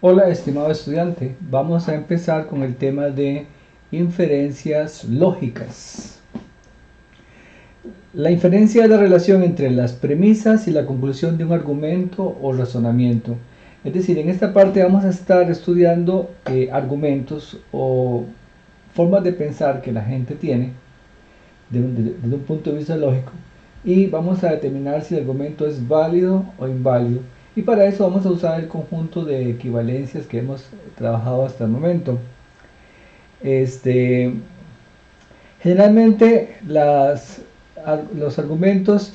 Hola, estimado estudiante. Vamos a empezar con el tema de inferencias lógicas. La inferencia es la relación entre las premisas y la conclusión de un argumento o razonamiento. Es decir, en esta parte vamos a estar estudiando argumentos o formas de pensar que la gente tiene desde un punto de vista lógico y vamos a determinar si el argumento es válido o inválido. Y para eso vamos a usar el conjunto de equivalencias que hemos trabajado hasta el momento. Este, Generalmente los argumentos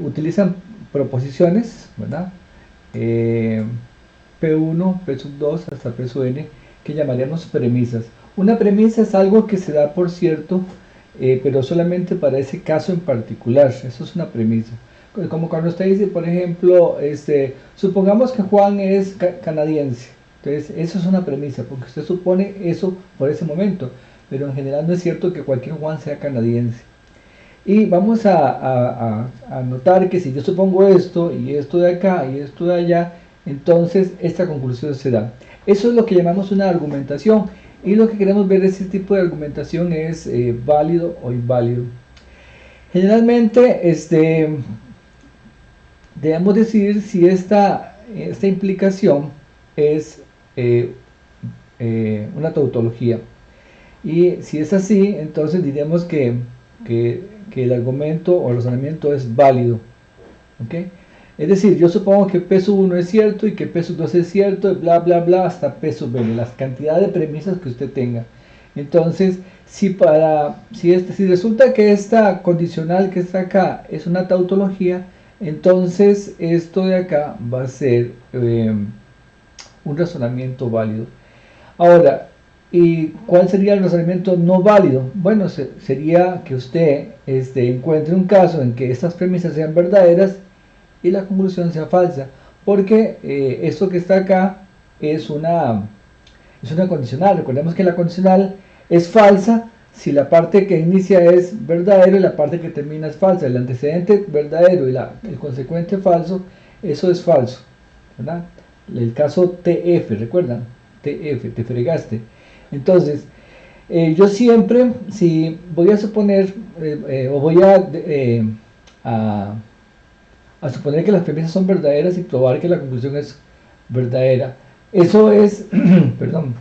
utilizan proposiciones, ¿verdad? Eh, P1, P2 hasta P n, que llamaríamos premisas. Una premisa es algo que se da por cierto, pero solamente para ese caso en particular. Eso es una premisa. Como cuando usted dice, por ejemplo, supongamos que Juan es canadiense. Entonces, eso es una premisa, porque usted supone eso por ese momento. Pero en general no es cierto que cualquier Juan sea canadiense. Y vamos a notar que si yo supongo esto, y esto de acá, y esto de allá, entonces esta conclusión se da. Eso es lo que llamamos una argumentación. Y lo que queremos ver de este tipo de argumentación es válido o inválido. Generalmente, debemos decidir si esta implicación es una tautología. Y si es así, entonces diríamos que el argumento o el razonamiento es válido. ¿Okay? Es decir, yo supongo que peso 1 es cierto y que peso 2 es cierto, bla, bla, bla, hasta peso n, las cantidades de premisas que usted tenga. Entonces, si resulta que esta condicional que está acá es una tautología, entonces esto de acá va a ser un razonamiento válido. Ahora, ¿y cuál sería el razonamiento no válido? Bueno, sería que usted encuentre un caso en que estas premisas sean verdaderas y la conclusión sea falsa, porque esto que está acá es una condicional. Recordemos que la condicional es falsa si la parte que inicia es verdadero y la parte que termina es falsa. El antecedente verdadero y el consecuente falso, eso es falso, ¿verdad? El caso TF, ¿recuerdan? TF, te fregaste. Entonces, yo siempre, si voy a suponer o voy a suponer que las premisas son verdaderas y probar que la conclusión es verdadera, eso es, perdón,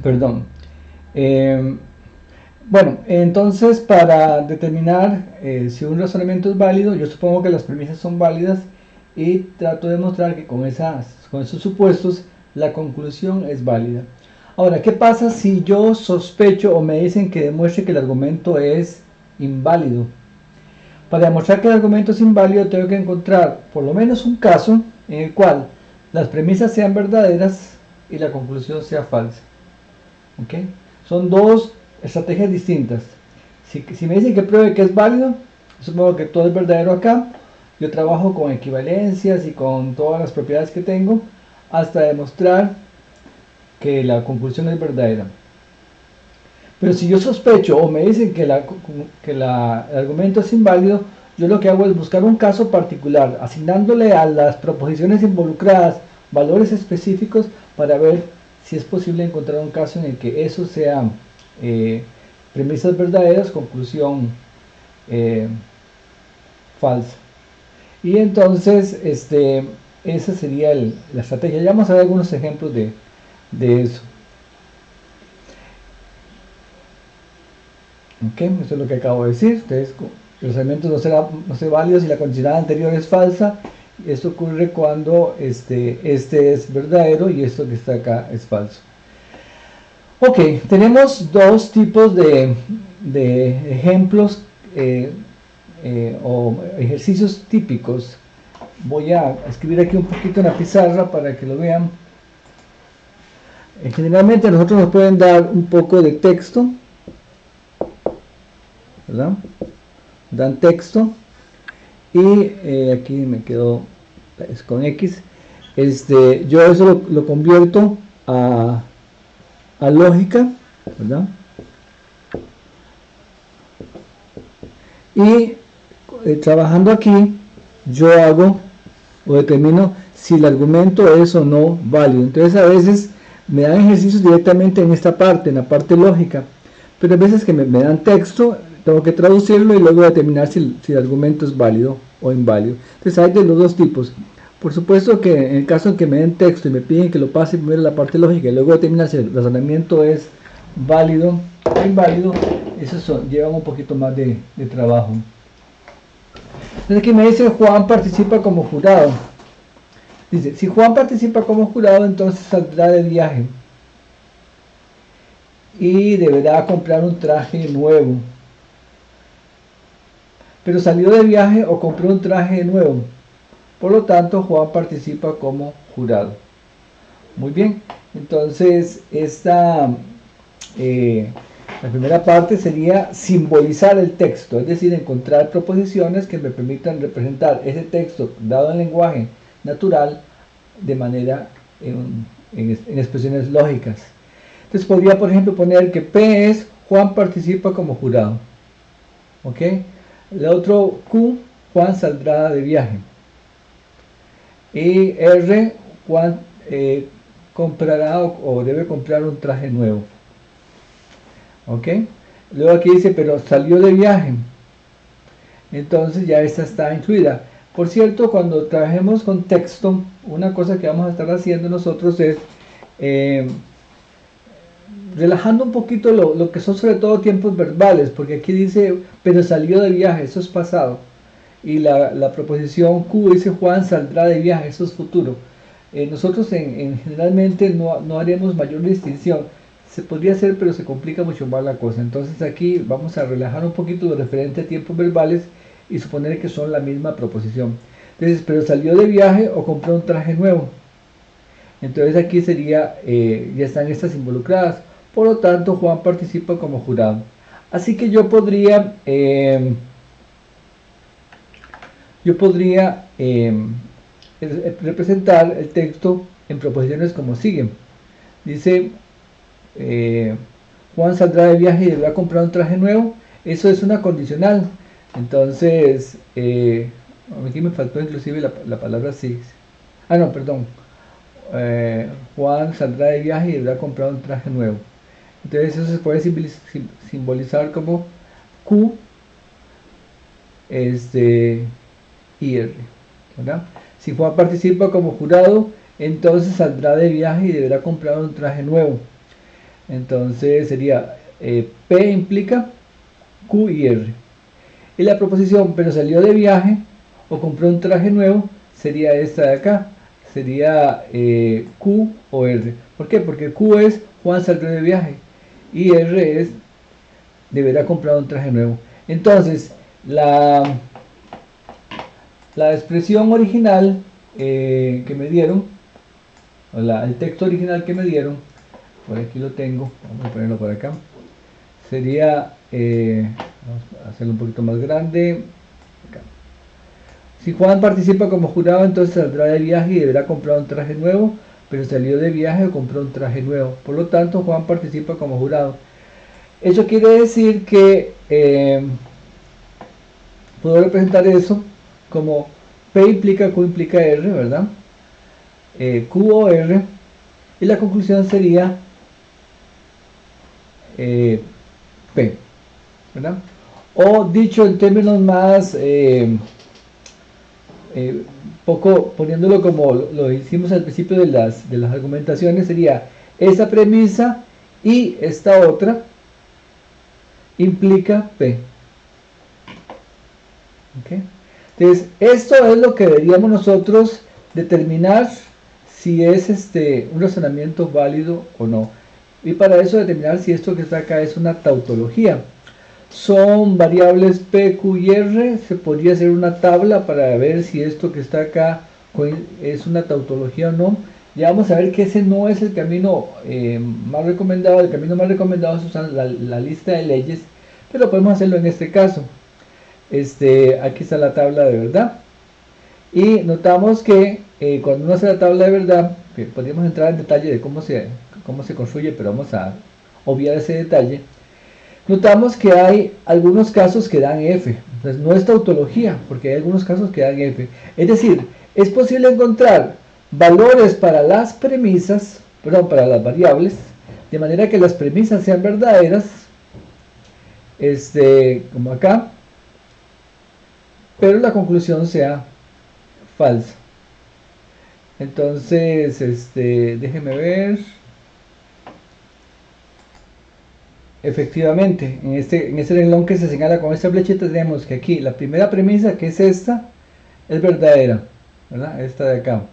perdón. Eh, bueno, entonces para determinar si un razonamiento es válido, yo supongo que las premisas son válidas y trato de mostrar que con esos supuestos la conclusión es válida. Ahora, ¿qué pasa si yo sospecho o me dicen que demuestre que el argumento es inválido? Para demostrar que el argumento es inválido tengo que encontrar por lo menos un caso en el cual las premisas sean verdaderas y la conclusión sea falsa. ¿Okay? Son dos estrategias distintas. Si me dicen que pruebe que es válido, supongo que todo es verdadero acá. Yo trabajo con equivalencias y con todas las propiedades que tengo hasta demostrar que la conclusión es verdadera. Pero si yo sospecho o me dicen que el argumento es inválido, yo lo que hago es buscar un caso particular, asignándole a las proposiciones involucradas valores específicos para ver si es posible encontrar un caso en el que eso sea premisas verdaderas, conclusión falsa. Y entonces, esa sería la estrategia. Ya vamos a ver algunos ejemplos de eso. Ok, eso es lo que acabo de decir. Entonces, los elementos no serán válidos si la condicional anterior es falsa. Esto ocurre cuando este es verdadero y esto que está acá es falso. Ok, tenemos dos tipos de ejemplos o ejercicios típicos. Voy a escribir aquí un poquito en la pizarra para que lo vean. Generalmente a nosotros nos pueden dar un poco de texto, ¿verdad? Dan texto y aquí me quedó con X. Yo eso lo convierto a lógica, ¿verdad? Y trabajando aquí yo hago o determino si el argumento es o no válido. Entonces a veces me dan ejercicios directamente en esta parte, en la parte lógica, pero a veces que me dan texto, tengo que traducirlo y luego determinar si el argumento es válido o inválido. Entonces hay de los dos tipos. Por supuesto que en el caso en que me den texto y me piden que lo pase primero la parte lógica y luego determinar si el razonamiento es válido o inválido, eso lleva un poquito más de trabajo. Entonces aquí me dice Juan participa como jurado. Dice, si Juan participa como jurado, entonces saldrá de viaje y deberá comprar un traje nuevo. Pero salió de viaje o compró un traje nuevo. Por lo tanto, Juan participa como jurado. Muy bien, entonces la primera parte sería simbolizar el texto, es decir, encontrar proposiciones que me permitan representar ese texto dado en lenguaje natural de manera en expresiones lógicas. Entonces podría, por ejemplo, poner que P es Juan participa como jurado. ¿Ok? El otro Q, Juan saldrá de viaje. Y R, Juan comprará o debe comprar un traje nuevo. ¿Ok? Luego aquí dice, pero salió de viaje. Entonces ya esta está incluida. Por cierto, cuando trabajemos con texto, una cosa que vamos a estar haciendo nosotros es relajando un poquito lo que son sobre todo tiempos verbales, porque aquí dice, pero salió de viaje, eso es pasado. Y la proposición Q dice, Juan saldrá de viaje, eso es futuro. Nosotros generalmente no haremos mayor distinción. Se podría hacer, pero se complica mucho más la cosa. Entonces aquí vamos a relajar un poquito lo referente a tiempos verbales y suponer que son la misma proposición. Entonces, pero salió de viaje o compró un traje nuevo. Entonces aquí sería, ya están estas involucradas. Por lo tanto, Juan participa como jurado. Así que yo podría representar el texto en proposiciones como siguen. Dice, Juan saldrá de viaje y deberá comprar un traje nuevo. Eso es una condicional. Entonces, aquí me faltó inclusive la palabra sí. Ah, no, perdón. Juan saldrá de viaje y deberá comprar un traje nuevo. Entonces eso se puede simbolizar como Q y R, ¿verdad? Si Juan participa como jurado, entonces saldrá de viaje y deberá comprar un traje nuevo. Entonces sería P implica Q y R. Y la proposición, pero salió de viaje o compró un traje nuevo, sería esta de acá. Sería Q o R. ¿Por qué? Porque Q es Juan saldrá de viaje y R es deberá comprar un traje nuevo. Entonces, la expresión original que me dieron, o el texto original que me dieron, por aquí lo tengo, vamos a ponerlo por acá, sería, vamos a hacerlo un poquito más grande, acá. Si Juan participa como jurado, entonces saldrá de viaje y deberá comprar un traje nuevo, pero salió de viaje o compró un traje nuevo. Por lo tanto, Juan participa como jurado. Eso quiere decir que puedo representar eso como P implica Q implica R, ¿verdad? Q o R, y la conclusión sería P, ¿verdad? O dicho en términos más poco poniéndolo como lo hicimos al principio de las argumentaciones, sería esa premisa y esta otra implica P. ¿Okay? Entonces, esto es lo que deberíamos nosotros determinar si es un razonamiento válido o no. Y para eso determinar si esto que está acá es una tautología. Son variables P, Q y R. Se podría hacer una tabla para ver si esto que está acá es una tautología o no. Ya vamos a ver que ese no es el camino más recomendado. El camino más recomendado es usar la lista de leyes, pero podemos hacerlo en este caso. Aquí está la tabla de verdad. Y notamos que cuando uno hace la tabla de verdad, podríamos entrar en detalle de cómo se construye, pero vamos a obviar ese detalle. Notamos que hay algunos casos que dan F. Entonces no es tautología, porque hay algunos casos que dan F. Es decir, Es posible encontrar valores para las premisas, perdón, para las variables, de manera que las premisas sean verdaderas, como acá, pero la conclusión sea falsa. Entonces, déjeme ver. Efectivamente, en este renglón que se señala con esta flechita tenemos que aquí la primera premisa, que es esta, es verdadera, ¿verdad? Esta de acá.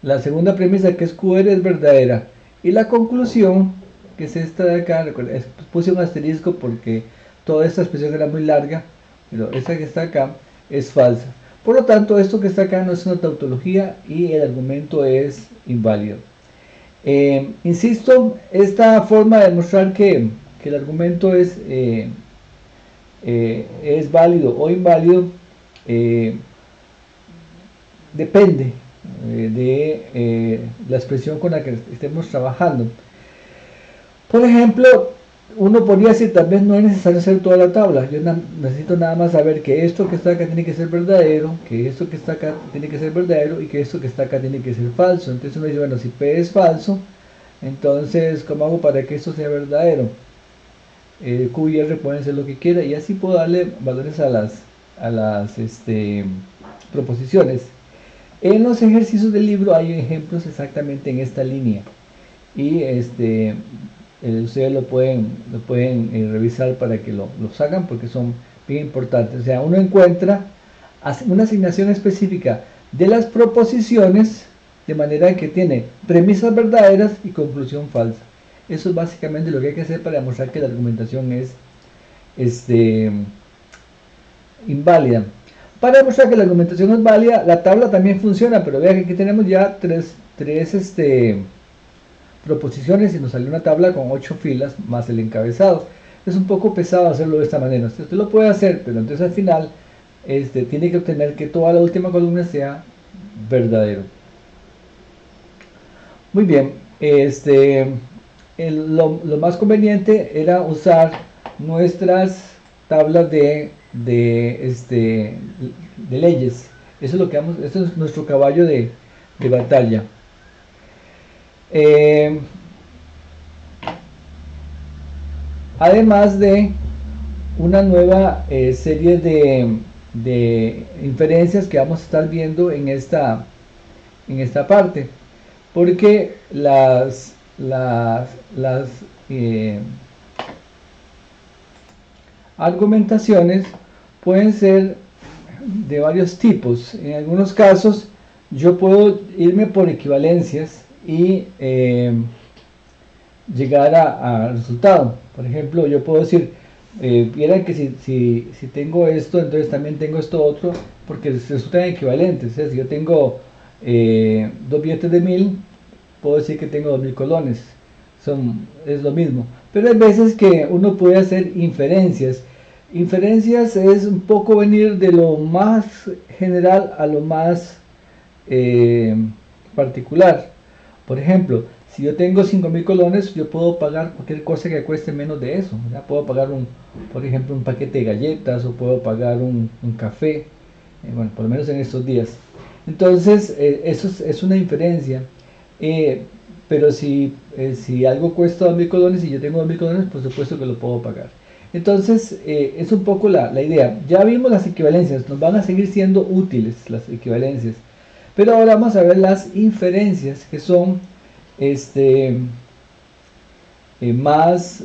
La segunda premisa, que es QR, es verdadera. Y la conclusión, que es esta de acá, puse un asterisco porque toda esta expresión era muy larga, pero esta que está acá es falsa. Por lo tanto, esto que está acá no es una tautología y el argumento es inválido. Insisto, esta forma de demostrar que el argumento es válido o inválido depende de la expresión con la que estemos trabajando. Por ejemplo, uno podría decir, tal vez no es necesario hacer toda la tabla, yo necesito nada más saber que esto que está acá tiene que ser verdadero, que esto que está acá tiene que ser verdadero y que esto que está acá tiene que ser falso. Entonces uno dice, bueno, si P es falso, entonces ¿cómo hago para que esto sea verdadero? Q y R pueden ser lo que quiera, y así puedo darle valores a las proposiciones. En los ejercicios del libro hay ejemplos exactamente en esta línea, y ustedes lo pueden revisar para que los hagan, porque son bien importantes. O sea, uno encuentra una asignación específica de las proposiciones, de manera que tiene premisas verdaderas y conclusión falsa. Eso es básicamente lo que hay que hacer para demostrar que la argumentación es inválida. Para demostrar que la argumentación es válida, la tabla también funciona, pero vean que aquí tenemos ya tres proposiciones y nos salió una tabla con 8 filas más el encabezado. Es un poco pesado hacerlo de esta manera. Usted lo puede hacer, pero entonces al final tiene que obtener que toda la última columna sea verdadero. Muy bien, lo más conveniente era usar nuestras tablas de leyes. Eso es lo que eso es nuestro caballo de batalla. Además de una nueva serie de inferencias que vamos a estar viendo en esta parte, porque las argumentaciones pueden ser de varios tipos. En algunos casos yo puedo irme por equivalencias y llegar a resultado. Por ejemplo, yo puedo decir, vieran que si tengo esto, entonces también tengo esto otro, porque resultan equivalentes. O sea, si yo tengo 2 billetes de 1000, puedo decir que tengo 2000 colones. Es lo mismo. Pero hay veces que uno puede hacer inferencias. Inferencias es un poco venir de lo más general a lo más particular. Por ejemplo, si yo tengo 5000 colones, yo puedo pagar cualquier cosa que cueste menos de eso. ¿Ya? Puedo pagar por ejemplo, un paquete de galletas, o puedo pagar un café, bueno, por lo menos en estos días. Entonces, eso es una inferencia. Pero si algo cuesta 2000 colones y yo tengo 2000 colones, por supuesto que lo puedo pagar. Entonces, es un poco la idea. Ya vimos las equivalencias, nos van a seguir siendo útiles las equivalencias. Pero ahora vamos a ver las inferencias, que son más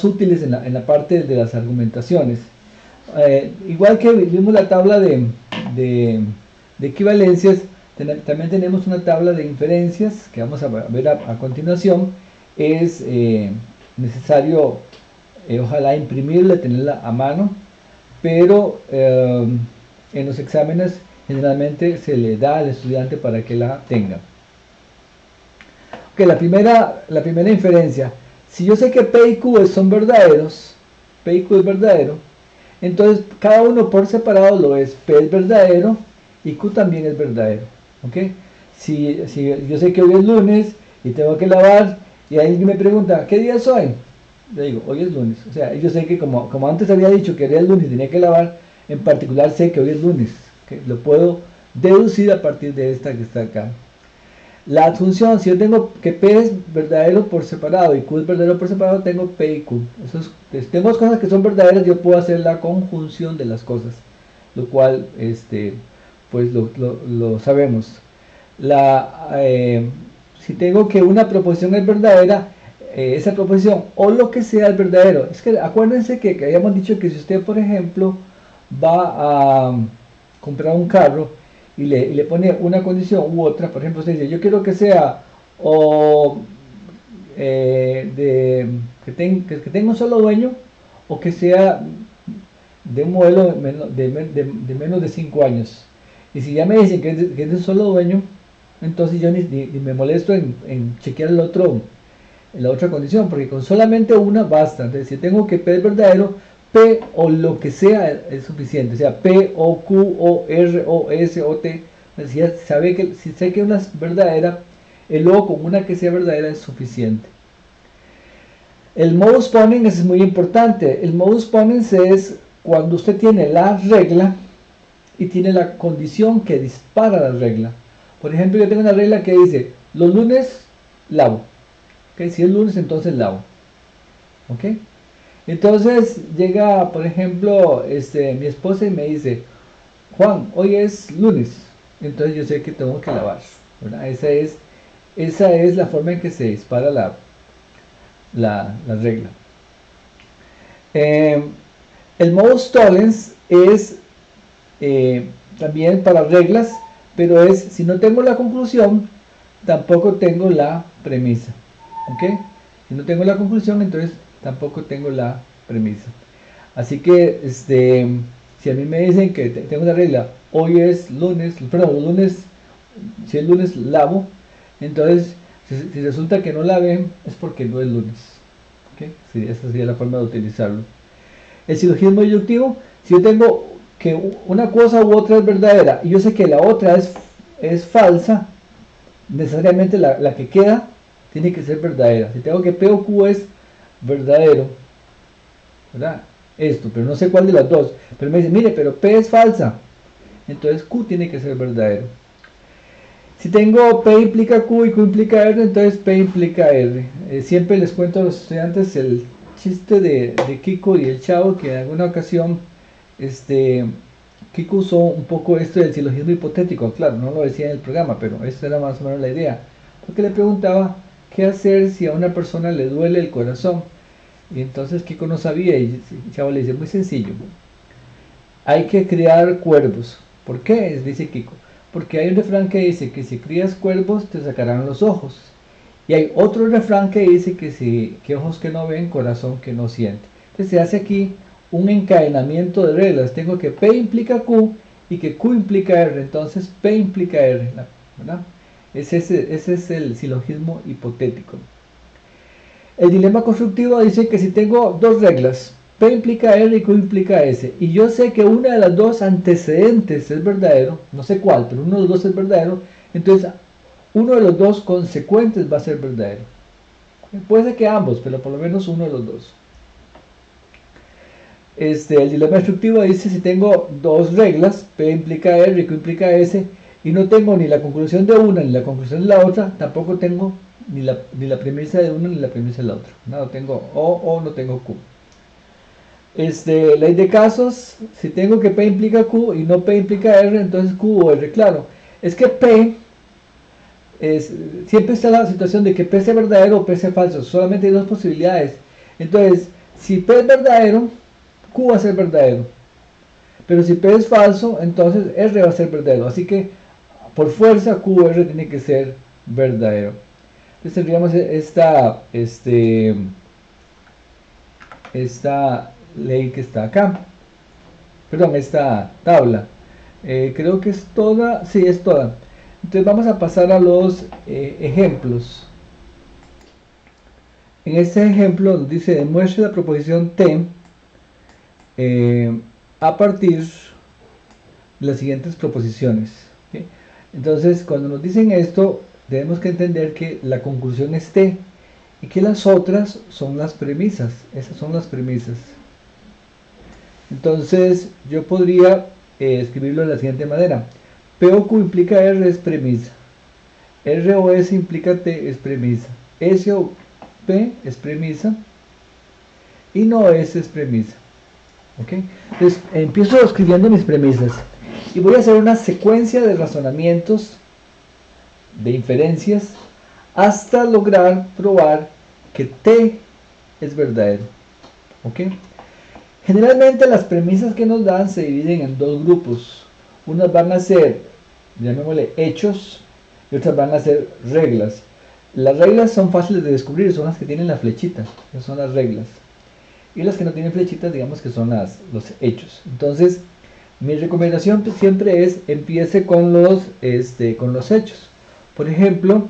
útiles en la parte de las argumentaciones. Igual que vimos la tabla de equivalencias, también tenemos una tabla de inferencias que vamos a ver a continuación. Es necesario, ojalá, imprimirla, tenerla a mano, pero en los exámenes generalmente se le da al estudiante para que la tenga. Ok, la primera inferencia: si yo sé que P y Q son verdaderos, P y Q es verdadero, entonces cada uno por separado lo es. P es verdadero y Q también es verdadero. ¿Okay? Si yo sé que hoy es lunes y tengo que lavar, y alguien me pregunta, ¿qué día es hoy? Le digo, hoy es lunes. O sea, yo sé que como antes había dicho que era el lunes y tenía que lavar, en particular sé que hoy es lunes. ¿okay? Lo puedo deducir a partir de esta que está acá. La adjunción, si yo tengo que P es verdadero por separado y Q es verdadero por separado, tengo P y Q. Tengo dos cosas que son verdaderas, yo puedo hacer la conjunción de las cosas, lo cual pues lo sabemos. Si tengo que una proposición es verdadera, esa proposición o lo que sea es verdadero. Es que acuérdense que habíamos dicho que si usted, por ejemplo, va a comprar un carro y le pone una condición u otra, por ejemplo, usted dice, yo quiero que sea que tenga un solo dueño, o que sea de un modelo de menos de 5 años. Y si ya me dicen que es de un solo dueño, entonces yo ni me molesto en chequear la otra condición, porque con solamente una basta. Entonces, si tengo que P es verdadero, P o lo que sea es suficiente, o sea, P o Q o R o S o T. Si sé que una es verdadera, el luego con una que sea verdadera es suficiente. El modus ponens es muy importante. El modus ponens es cuando usted tiene la regla y tiene la condición que dispara la regla. Por ejemplo, yo tengo una regla que dice, los lunes lavo. ¿Okay? Si es lunes, entonces lavo. ¿Ok? Entonces llega, por ejemplo, mi esposa y me dice, Juan, hoy es lunes. Entonces yo sé que tengo que lavar, ¿verdad? Esa es la forma en que se dispara la regla. El modus tollens es también para reglas, pero es si no tengo la conclusión, tampoco tengo la premisa. ¿Ok? Si no tengo la conclusión, entonces tampoco tengo la premisa. Así que si a mí me dicen que tengo una regla, hoy es lunes, perdón, los lunes, si es lunes lavo, entonces si resulta que no lavé, es porque no es lunes. ¿Okay? Sí, esa sería la forma de utilizarlo. El silogismo inductivo, si yo tengo que una cosa u otra es verdadera y yo sé que la otra es falsa, necesariamente la que queda tiene que ser verdadera. Si tengo que P o Q es verdadero, ¿verdad? Esto, pero no sé cuál de las dos. Pero me dice, mire, pero P es falsa. Entonces Q tiene que ser verdadero. Si tengo P implica Q y Q implica R, entonces P implica R. Siempre les cuento a los estudiantes el chiste de Kiko y el Chavo, que en alguna ocasión Kiko usó un poco esto del silogismo hipotético. Claro, no lo decía en el programa, pero esa era más o menos la idea. Porque le preguntaba qué hacer si a una persona le duele el corazón. Y entonces Kiko no sabía y el Chavo le dice, muy sencillo, hay que criar cuervos. ¿Por qué? Dice Kiko. Porque hay un refrán que dice que si crías cuervos te sacarán los ojos. Y hay otro refrán que dice que ojos que no ven, corazón que no siente. Entonces se hace aquí un encadenamiento de reglas. Tengo que P implica Q y que Q implica R. Entonces P implica R, ¿verdad? Ese es el silogismo hipotético. El dilema constructivo dice que si tengo dos reglas, P implica R y Q implica S, y yo sé que una de las dos antecedentes es verdadero, no sé cuál, pero uno de los dos es verdadero, entonces uno de los dos consecuentes va a ser verdadero. Puede ser que ambos, pero por lo menos uno de los dos. El dilema destructivo dice si tengo dos reglas, P implica R y Q implica S, y no tengo ni la conclusión de una ni la conclusión de la otra, tampoco tengo ni la premisa de una ni la premisa de la otra. No tengo O no tengo Q. Ley de casos, si tengo que P implica Q y no P implica R, entonces Q o R. Claro, es que P siempre está la situación de que P sea verdadero o P sea falso, solamente hay dos posibilidades. Entonces, si P es verdadero, Q va a ser verdadero, pero si P es falso, entonces R va a ser verdadero, así que por fuerza Q o R tiene que ser verdadero. Entonces tendríamos esta ley que está acá, perdón, esta tabla. Creo que es toda, sí, es toda. Entonces vamos a pasar a los ejemplos. En este ejemplo nos dice, demuestre la proposición T a partir de las siguientes proposiciones. ¿Okay? Entonces, cuando nos dicen esto, tenemos que entender que la conclusión es T y que las otras son las premisas. Esas son las premisas. Entonces, yo podría escribirlo de la siguiente manera. P o Q implica R es premisa. R o S implica T es premisa. S o P es premisa. Y no S es premisa. ¿Ok? Entonces empiezo escribiendo mis premisas. Y voy a hacer una secuencia de razonamientos, de inferencias, hasta lograr probar que T es verdadero. ¿Ok? Generalmente las premisas que nos dan se dividen en dos grupos. Unas van a ser, llamémosle, hechos, y otras van a ser reglas. Las reglas son fáciles de descubrir, son las que tienen la flechita, esas son las reglas. Y las que no tienen flechitas, digamos que son los hechos. Entonces, mi recomendación siempre es, empiece con los hechos. Por ejemplo,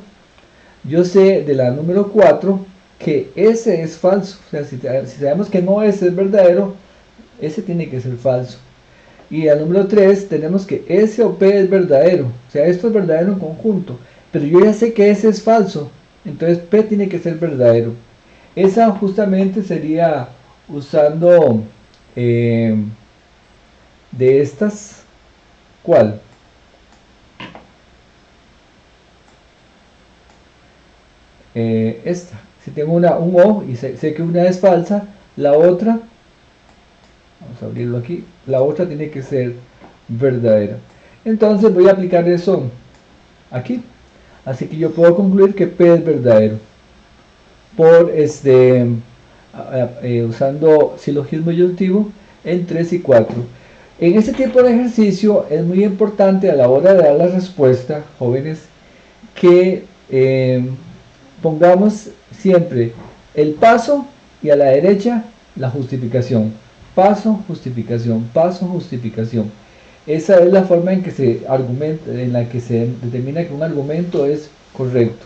yo sé de la número 4 que ese es falso. O sea, si sabemos que no ese es verdadero, ese tiene que ser falso. Y al número 3 tenemos que S o P es verdadero. O sea, esto es verdadero en conjunto. Pero yo ya sé que ese es falso. Entonces P tiene que ser verdadero. Esa justamente sería usando de estas. ¿Cuál? Esta. Si tengo un O y sé que una es falsa, la otra, vamos a abrirlo aquí, la otra tiene que ser verdadera. Entonces voy a aplicar eso aquí. Así que yo puedo concluir que P es verdadero por usando silogismo disyuntivo en 3 y 4. En este tipo de ejercicio es muy importante a la hora de dar la respuesta, jóvenes, que pongamos siempre el paso y a la derecha la justificación. Paso, justificación, paso, justificación. Esa es la forma en que se argumenta, en la que se determina que un argumento es correcto.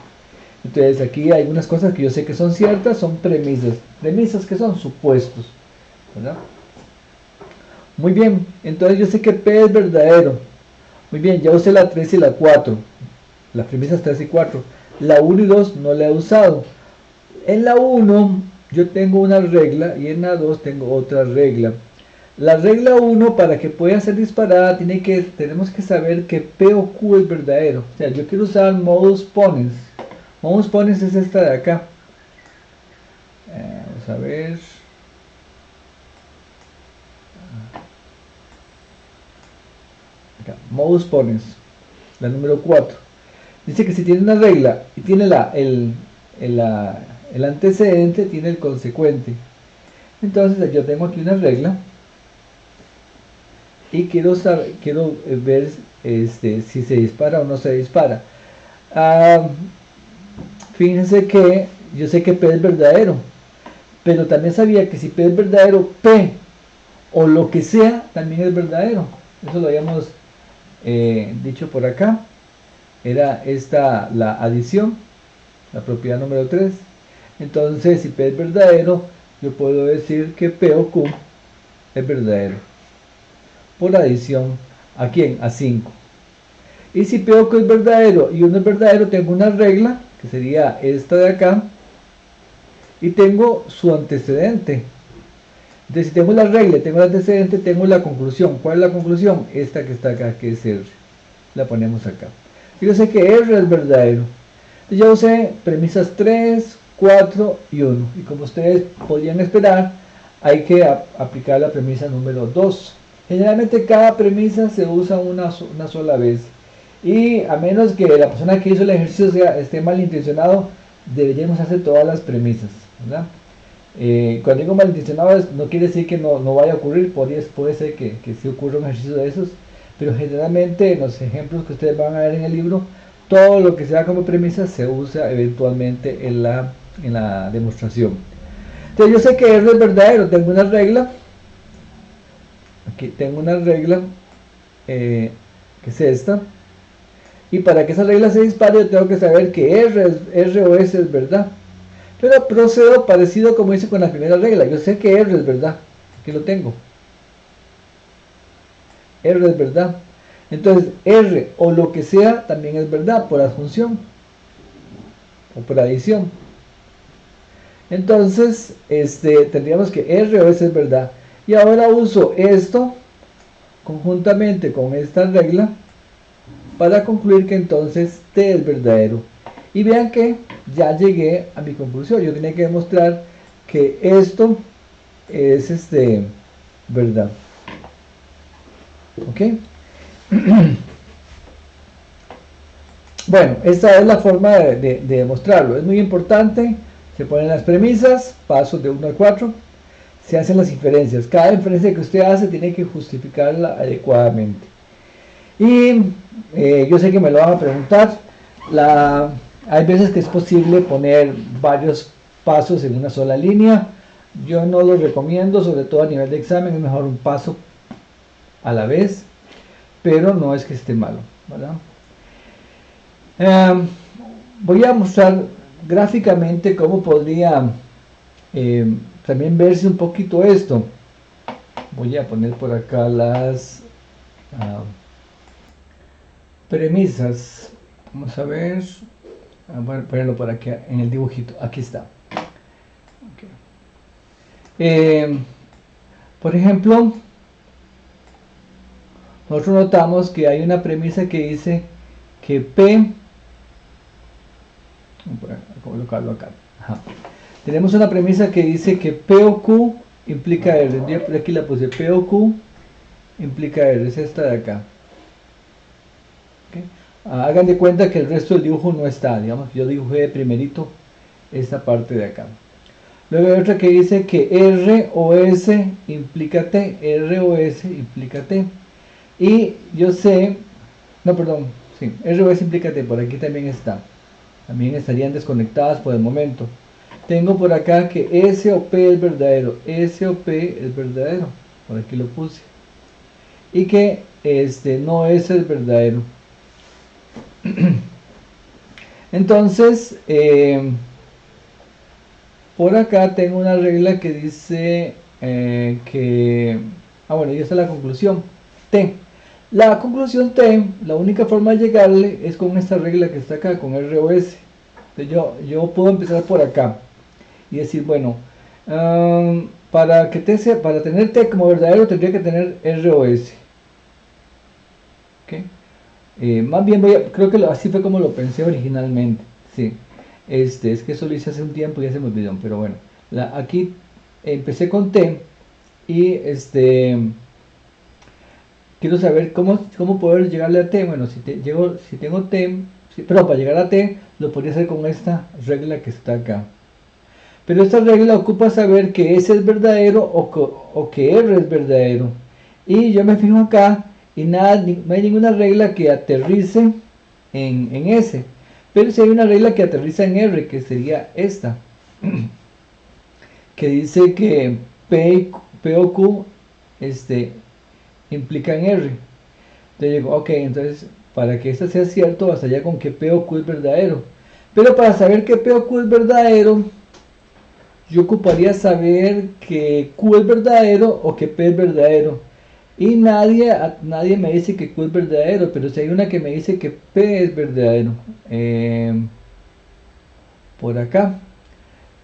Entonces aquí hay algunas cosas que yo sé que son ciertas, son premisas. Premisas que son supuestos, ¿verdad? Muy bien, entonces yo sé que P es verdadero. Muy bien, ya usé la 3 y la 4. Las premisas 3 y 4. La 1 y 2 no la he usado. En la 1 yo tengo una regla y en la 2 tengo otra regla. La regla 1, para que pueda ser disparada, tenemos que saber que P o Q es verdadero. O sea, yo quiero usar modus ponens. Modus ponens es esta de acá. Vamos a ver. Acá, modus ponens, la número 4. Dice que si tiene una regla y tiene el antecedente, tiene el consecuente. Entonces yo tengo aquí una regla y quiero ver si se dispara o no se dispara. Fíjense que yo sé que P es verdadero, pero también sabía que si P es verdadero, P o lo que sea también es verdadero. Eso lo habíamos dicho por acá. Era esta la adición, la propiedad número 3. Entonces, si P es verdadero, yo puedo decir que P o Q es verdadero por adición. ¿A quién? A 5. Y si P o Q es verdadero y 1 es verdadero, tengo una regla, que sería esta de acá, y tengo su antecedente. Entonces, si tengo la regla y tengo el antecedente, tengo la conclusión. ¿Cuál es la conclusión? Esta que está acá, que es R. La ponemos acá. Yo sé que R es verdadero. Ya usé premisas 3, 4 y 1. Y como ustedes podrían esperar, hay que aplicar la premisa número 2. Generalmente cada premisa se usa una sola vez. Y a menos que la persona que hizo el ejercicio esté malintencionado, deberíamos hacer todas las premisas, ¿verdad? Cuando digo malintencionado no quiere decir que no vaya a ocurrir, puede ser que sí ocurra un ejercicio de esos, pero generalmente en los ejemplos que ustedes van a ver en el libro, todo lo que sea como premisa se usa eventualmente en la demostración. Entonces yo sé que R es verdadero, tengo una regla, aquí tengo una regla que es esta, y para que esa regla se dispare yo tengo que saber que R o S es verdad. Pero procedo parecido como hice con la primera regla. Yo sé que R es verdad, aquí lo tengo. R es verdad. Entonces R o lo que sea también es verdad por adjunción o por adición. Entonces tendríamos que R o S es verdad. Y ahora uso esto conjuntamente con esta regla para concluir que entonces T es verdadero. Y vean que ya llegué a mi conclusión. Yo tenía que demostrar que esto es verdad. ¿Ok? Bueno, esta es la forma de demostrarlo. Es muy importante. Se ponen las premisas, pasos de 1 a 4. Se hacen las inferencias. Cada inferencia que usted hace tiene que justificarla adecuadamente. Y yo sé que me lo van a preguntar. Hay veces que es posible poner varios pasos en una sola línea. Yo no lo recomiendo, sobre todo a nivel de examen. Es mejor un paso a la vez, pero no es que esté malo, ¿verdad? Voy a mostrar gráficamente cómo podría también verse un poquito esto. Voy a poner por acá las premisas. Vamos a ver. Voy a ponerlo por aquí en el dibujito. Aquí está. Okay. Por ejemplo, nosotros notamos que hay una premisa que dice que P, voy a colocarlo acá. Ajá. Tenemos una premisa que dice que P o Q implica R. Yo por aquí la puse, P o Q implica R, es esta de acá. Okay. Hagan de cuenta que el resto del dibujo no está, digamos, yo dibujé primerito esta parte de acá. Luego hay otra que dice que R o S implica T, R o S implica T. Y yo sé, no, perdón, sí, R o S implica T, por aquí también está. También estarían desconectadas por el momento. Tengo por acá que S o P es verdadero, S o P es verdadero, por aquí lo puse. Y que no S es verdadero. Entonces, por acá tengo una regla que dice que... bueno, ya está la conclusión. T. La conclusión T, la única forma de llegarle es con esta regla que está acá, con R o S. Entonces yo puedo empezar por acá y decir, bueno, para tener T como verdadero tendría que tener R o S. ¿Okay? Más bien creo que así fue como lo pensé originalmente. Sí. Es que eso lo hice hace un tiempo y ya se me olvidó, pero bueno. Aquí empecé con T y quiero saber cómo poder llegarle a T. Bueno, si tengo T, pero para llegar a T lo podría hacer con esta regla que está acá. Pero esta regla ocupa saber que S es verdadero o que R es verdadero. Y yo me fijo acá y no hay ninguna regla que aterrice en S. Pero sí hay una regla que aterriza en R, que sería esta. Que dice que P o Q implica en R. Entonces digo, ok, entonces para que esto sea cierto, bastaría con que P o Q es verdadero. Pero para saber que P o Q es verdadero, yo ocuparía saber que Q es verdadero o que P es verdadero. Y nadie me dice que Q es verdadero, pero si hay una que me dice que P es verdadero. Por acá.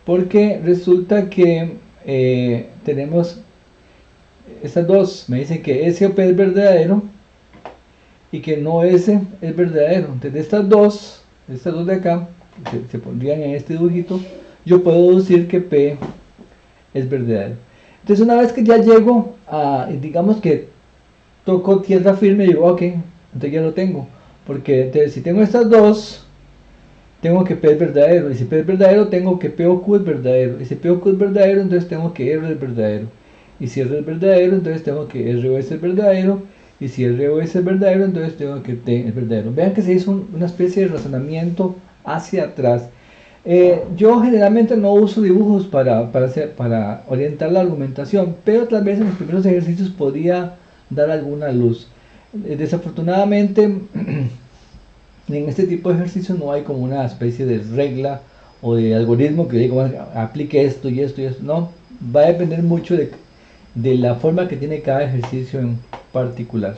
Porque resulta que tenemos estas dos. Me dicen que S o P es verdadero y que no S es verdadero. Entonces estas dos de acá se pondrían en este dibujito. Yo puedo decir que P es verdadero. Entonces una vez que ya llego a, digamos que toco tierra firme, digo, ok, entonces ya lo tengo. Porque entonces, si tengo estas dos, tengo que P es verdadero. Y si P es verdadero, tengo que P o Q es verdadero. Y si P o Q es verdadero, entonces tengo que R es verdadero. Y si R es verdadero, entonces tengo que R o S es verdadero. Y si R o S es verdadero, entonces tengo que T es verdadero. Vean que se hizo una especie de razonamiento hacia atrás. Yo generalmente no uso dibujos para orientar la argumentación, pero tal vez en los primeros ejercicios podría dar alguna luz. Desafortunadamente, en este tipo de ejercicios no hay como una especie de regla o de algoritmo que diga, bueno, aplique esto y esto y esto. No, va a depender mucho de la forma que tiene cada ejercicio en particular.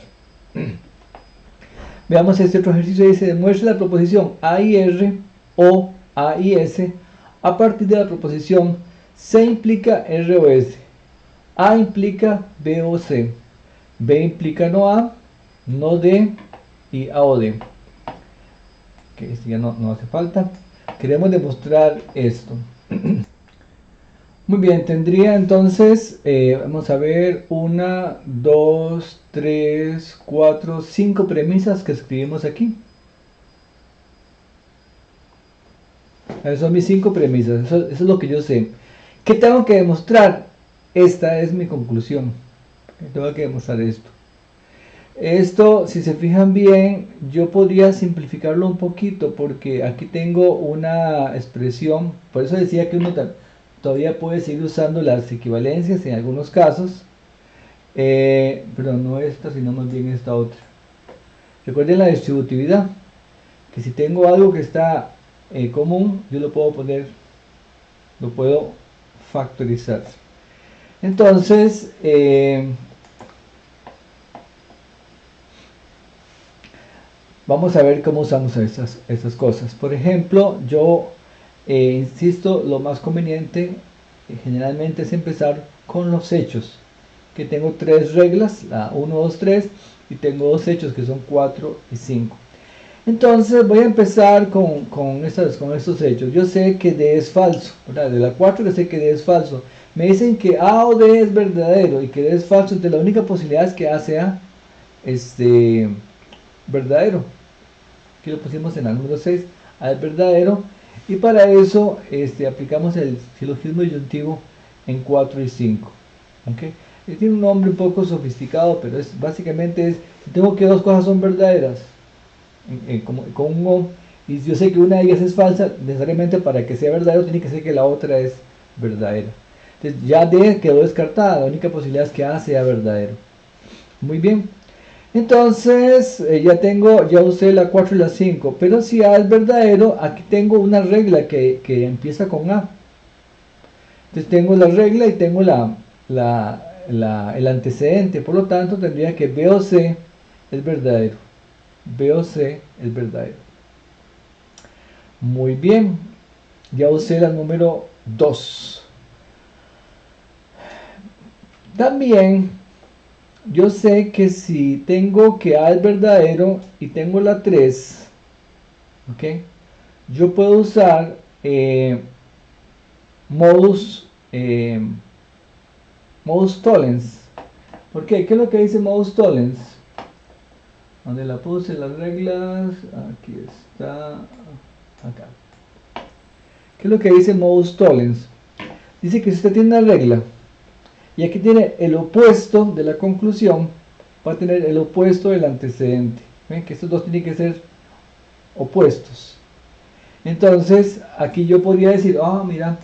Veamos este otro ejercicio. Dice, demuestre la proposición A y R o A y S a partir de la proposición C implica R o S, A implica B o C, B implica no A, no D y A o D. Que esto ya no hace falta. Queremos demostrar esto. Muy bien, tendría entonces, vamos a ver, 1, 2, 3, 4, 5 premisas que escribimos aquí. Esas son mis 5 premisas, eso es lo que yo sé. ¿Qué tengo que demostrar? Esta es mi conclusión. Tengo que demostrar esto. Esto, si se fijan bien, yo podría simplificarlo un poquito porque aquí tengo una expresión, por eso decía que uno todavía puede seguir usando las equivalencias en algunos casos, pero no esta, sino más bien esta otra. Recuerden la distributividad, que si tengo algo que está común, yo lo puedo factorizar. Entonces, vamos a ver cómo usamos estas cosas. Por ejemplo, yo insisto, lo más conveniente generalmente es empezar con los hechos. Que tengo 3 reglas, la 1, 2, 3, y tengo 2 hechos que son 4 y 5. Entonces voy a empezar con estos hechos. Yo sé que D es falso, ¿verdad? De la 4 yo sé que D es falso. Me dicen que A o D es verdadero y que D es falso, entonces la única posibilidad es que A sea verdadero. Aquí lo pusimos en la número 6, A es verdadero, y para eso aplicamos el silogismo disyuntivo en 4 y 5. ¿Okay? Tiene un nombre un poco sofisticado, pero básicamente si tengo que 2 cosas son verdaderas, con un O, y yo sé que una de ellas es falsa, necesariamente para que sea verdadero tiene que ser que la otra es verdadera. Entonces ya D quedó descartada, la única posibilidad es que A sea verdadero. Muy bien. Entonces ya usé la 4 y la 5, pero si A es verdadero, aquí tengo una regla que empieza con A. Entonces tengo la regla y tengo el antecedente, por lo tanto tendría que B o C es verdadero. B o C es verdadero. Muy bien, ya usé la número 2. También yo sé que si tengo que A es verdadero y tengo la 3, ¿ok? Yo puedo usar modus tollens. ¿Por qué? ¿Qué es lo que dice modus tollens? ¿Dónde la puse? Las reglas. Aquí está. Acá. ¿Qué es lo que dice modus tollens? Dice que si usted tiene una regla y aquí tiene el opuesto de la conclusión, va a tener el opuesto del antecedente. ¿Ven? Que estos dos tienen que ser opuestos. Entonces, aquí yo podría decir, mira,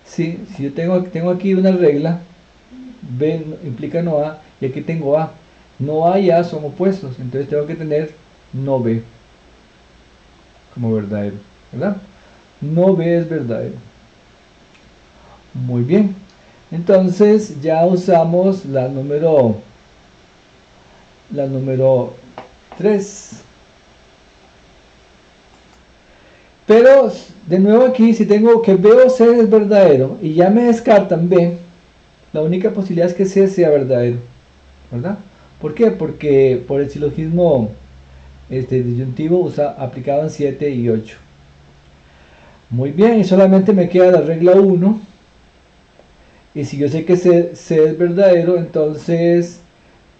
si yo tengo aquí una regla, B implica no A, y aquí tengo A. No A y A son opuestos, entonces tengo que tener no B como verdadero, ¿verdad? No B es verdadero. Muy bien. Entonces ya usamos la número 3. Pero de nuevo aquí, si tengo que B o C es verdadero y ya me descartan B, la única posibilidad es que C sea verdadero, ¿verdad? ¿Por qué? Porque por el silogismo disyuntivo aplicaban 7 y 8. Muy bien, y solamente me queda la regla 1. Y si yo sé que C es verdadero, entonces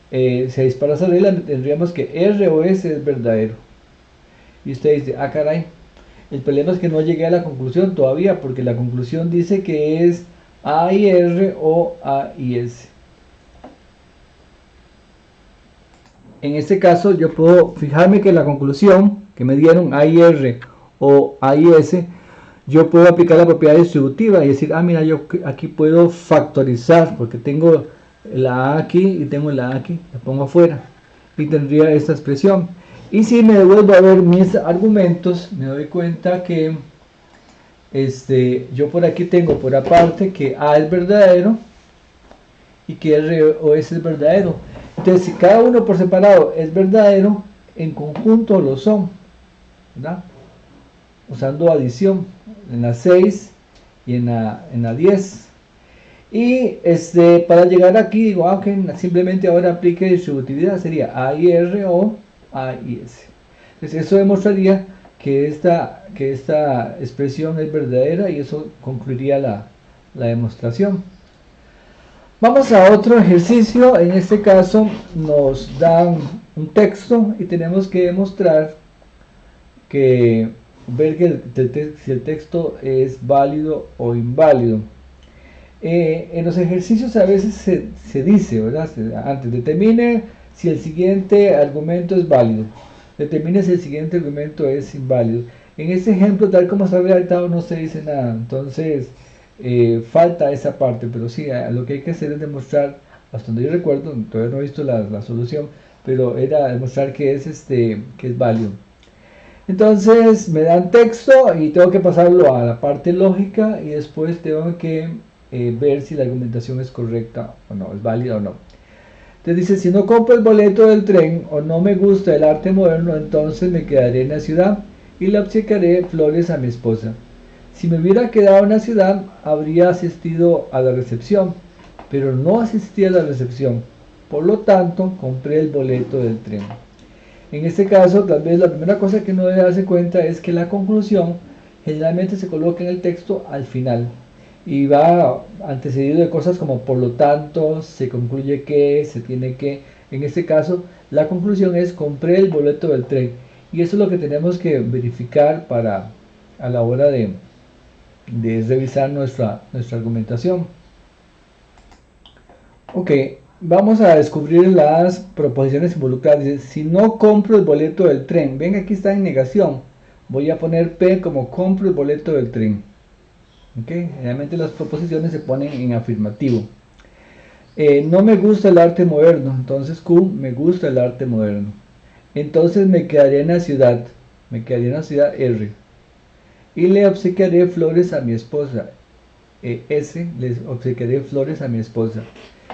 se dispara esa regla, tendríamos que R o S es verdadero. Y usted dice, caray, el problema es que no llegué a la conclusión todavía, porque la conclusión dice que es A y R o A y S. En este caso yo puedo fijarme que la conclusión que me dieron A y R o A y S, yo puedo aplicar la propiedad distributiva y decir, mira, yo aquí puedo factorizar, porque tengo la A aquí y tengo la A aquí, la pongo afuera y tendría esta expresión. Y si me devuelvo a ver mis argumentos, me doy cuenta que yo por aquí tengo por aparte que A es verdadero y que R o S es verdadero. Entonces, si cada uno por separado es verdadero, en conjunto lo son, ¿verdad? Usando adición en la 6 y en la 10. Y para llegar aquí digo, ok, simplemente ahora aplique distributividad, sería A y R o A y S. Entonces eso demostraría que esta expresión es verdadera y eso concluiría la demostración. Vamos a otro ejercicio. En este caso nos dan un texto y tenemos que demostrar ver si el texto es válido o inválido. En los ejercicios a veces se dice, ¿verdad? Antes, determine si el siguiente argumento es válido. Determine si el siguiente argumento es inválido. En este ejemplo, tal como está redactado, no se dice nada. Entonces, falta esa parte. Pero sí, lo que hay que hacer es demostrar, hasta donde yo recuerdo, todavía no he visto la solución, pero era demostrar que es válido. Entonces, me dan texto y tengo que pasarlo a la parte lógica y después tengo que ver si la argumentación es correcta o no, es válida o no. Entonces dice, si no compro el boleto del tren o no me gusta el arte moderno, entonces me quedaré en la ciudad y le obsequiaré flores a mi esposa. Si me hubiera quedado en la ciudad, habría asistido a la recepción, pero no asistí a la recepción. Por lo tanto, compré el boleto del tren. En este caso, tal vez la primera cosa que uno debe darse cuenta es que la conclusión generalmente se coloca en el texto al final y va antecedido de cosas como por lo tanto, se concluye que, se tiene que. En este caso, la conclusión es compré el boleto del tren y eso es lo que tenemos que verificar a la hora de revisar nuestra argumentación. Ok, vamos a descubrir las proposiciones involucradas. Dice, si no compro el boleto del tren, ven, aquí está en negación. Voy a poner P como compro el boleto del tren. Okay. Generalmente las proposiciones se ponen en afirmativo. No me gusta el arte moderno, entonces Q, me gusta el arte moderno. Entonces me quedaría en la ciudad, R. Y le obsequiaré flores a mi esposa. S, les obsequiaré flores a mi esposa.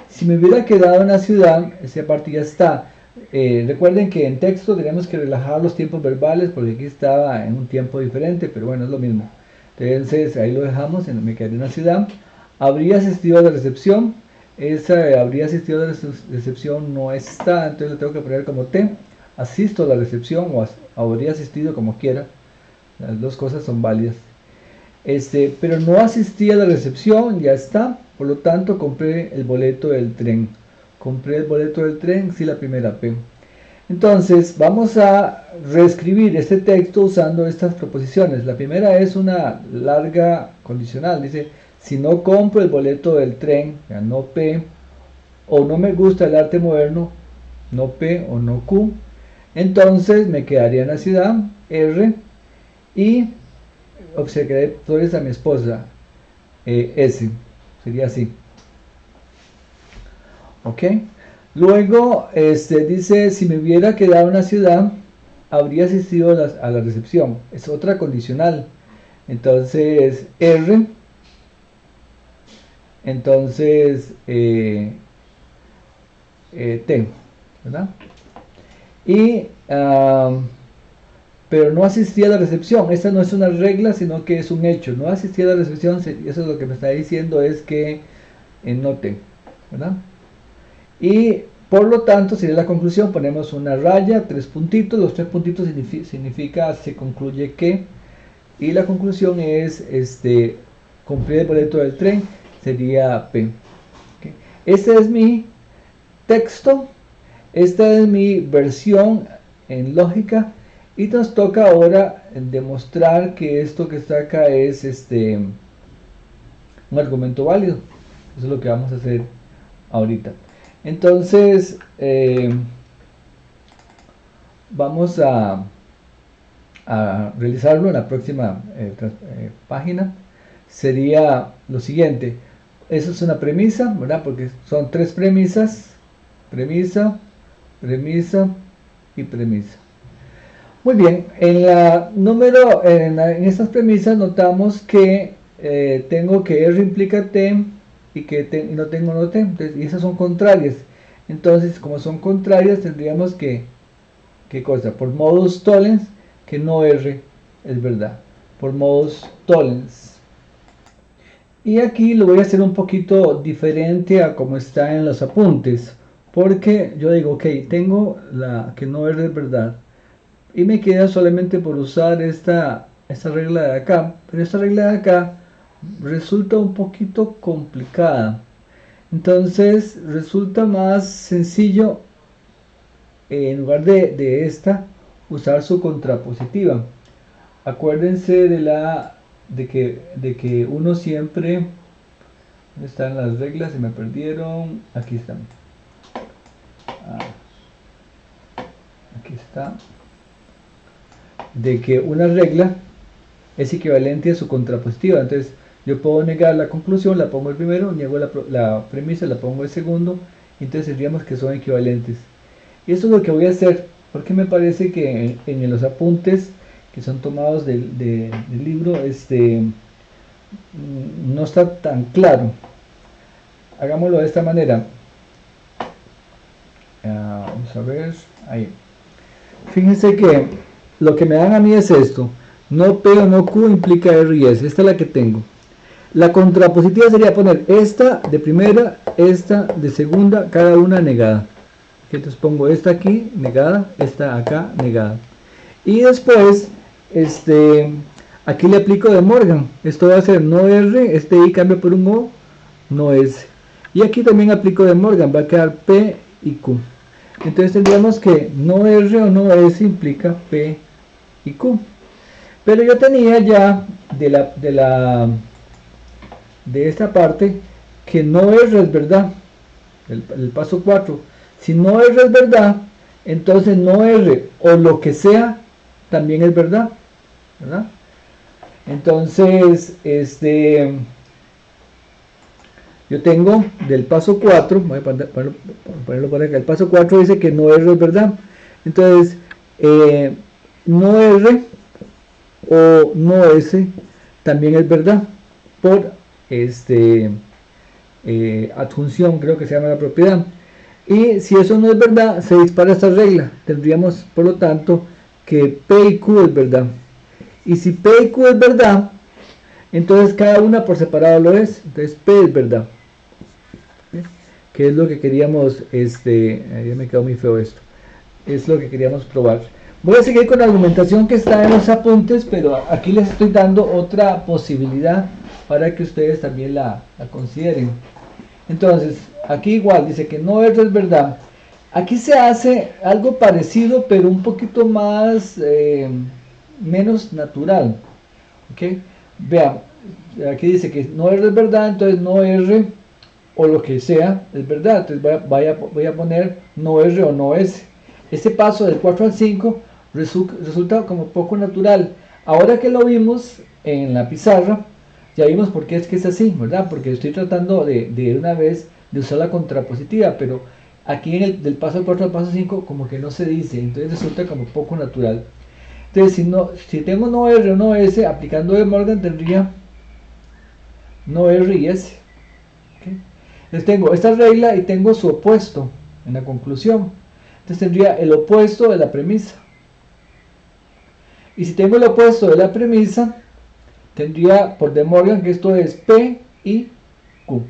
Si me hubiera quedado en la ciudad, esa parte ya está. Recuerden que en texto tenemos que relajar los tiempos verbales porque aquí estaba en un tiempo diferente, pero bueno, es lo mismo. Entonces ahí lo dejamos, me quedé en la ciudad. Habría asistido a la recepción. Esa habría asistido a la recepción no está, entonces lo tengo que poner como T. Asisto a la recepción o habría asistido, como quiera. Las dos cosas son válidas. Pero no asistí a la recepción, ya está. Por lo tanto, compré el boleto del tren. Compré el boleto del tren, sí, la primera P. Entonces, vamos a reescribir este texto usando estas proposiciones. La primera es una larga condicional. Dice, si no compro el boleto del tren, ya no P, o no me gusta el arte moderno, no P o no Q, entonces me quedaría en la ciudad, R, y obsequiaré flores a mi esposa, S. Sería así. ¿Ok? Luego, dice, si me hubiera quedado en la ciudad, habría asistido a la recepción. Es otra condicional. Entonces, R. Entonces, T. ¿Verdad? Y, pero no asistí a la recepción. Esta no es una regla, sino que es un hecho. No asistí a la recepción, eso es lo que me está diciendo, es que no T. ¿Verdad? Y por lo tanto, sería la conclusión, ponemos una raya, 3 puntitos, los 3 puntitos significa se concluye que, y la conclusión es, cumplir el boleto del tren, sería P. ¿Okay? Este es mi texto, esta es mi versión en lógica, y nos toca ahora demostrar que esto que está acá es un argumento válido. Eso es lo que vamos a hacer ahorita. Entonces, vamos a realizarlo en la próxima página. Sería lo siguiente. Eso es una premisa, ¿verdad? Porque son 3 premisas. Premisa, premisa y premisa. Muy bien, en estas premisas notamos que tengo que R implica T y que no tengo no T, entonces, y esas son contrarias. Entonces, como son contrarias, tendríamos que, ¿qué cosa? Por modus tollens, que no R es verdad. Por modus tollens. Y aquí lo voy a hacer un poquito diferente a como está en los apuntes, porque yo digo, ok, tengo la que no es verdad, y me queda solamente por usar esta regla de acá, pero esta regla de acá resulta un poquito complicada. Entonces resulta más sencillo, en lugar de esta, usar su contrapositiva. Acuérdense de que uno siempre... ¿Dónde están las reglas? Se me perdieron. Aquí están. Ah, aquí está. De que una regla es equivalente a su contrapositiva. Entonces yo puedo negar la conclusión, la pongo el primero, niego la premisa, la pongo el segundo. Entonces diríamos que son equivalentes. Y esto es lo que voy a hacer, porque me parece que en los apuntes que son tomados del libro, no está tan claro. Hagámoslo de esta manera. Vamos a ver, ahí. Fíjense que lo que me dan a mí es esto. No P o no Q implica R y S. Esta es la que tengo. La contrapositiva sería poner esta de primera, esta de segunda, cada una negada. Entonces pongo esta aquí, negada, esta acá, negada. Y después, aquí le aplico de Morgan. Esto va a ser no R, este I cambia por un O, no S. Y aquí también aplico de Morgan, va a quedar P y Q. Entonces tendríamos que no R o no S implica P y Q. Pero yo tenía ya de esta parte que no R es verdad. El paso 4. Si no R es verdad, entonces no R o lo que sea también es verdad. ¿Verdad? Entonces, yo tengo del paso 4, voy a ponerlo por acá, el paso 4 dice que no R es verdad. Entonces, no R o no S también es verdad por adjunción, creo que se llama la propiedad. Y si eso no es verdad, se dispara esta regla. Tendríamos, por lo tanto, que P y Q es verdad. Y si P y Q es verdad, entonces cada una por separado lo es. Entonces P es verdad. Que es lo que queríamos, ya me quedó muy feo esto. Es lo que queríamos probar. Voy a seguir con la argumentación que está en los apuntes, pero aquí les estoy dando otra posibilidad para que ustedes también la consideren. Entonces, aquí igual dice que no es verdad. Aquí se hace algo parecido, pero un poquito más, menos natural. ¿Ok? Vean, aquí dice que no es verdad, entonces no R o lo que sea es verdad. Entonces voy a poner no R o no S. Este paso del 4 al 5 resulta como poco natural. Ahora que lo vimos en la pizarra, ya vimos por qué es que es así, ¿verdad? Porque estoy tratando de una vez de usar la contrapositiva, pero aquí en del paso 4 al paso 5 como que no se dice, entonces resulta como poco natural. Entonces si tengo no R o no S, aplicando de Morgan tendría no R y S. ¿Okay? Entonces tengo esta regla y tengo su opuesto en la conclusión. Entonces tendría el opuesto de la premisa. Y si tengo el opuesto de la premisa, tendría por De Morgan que esto es P y Q.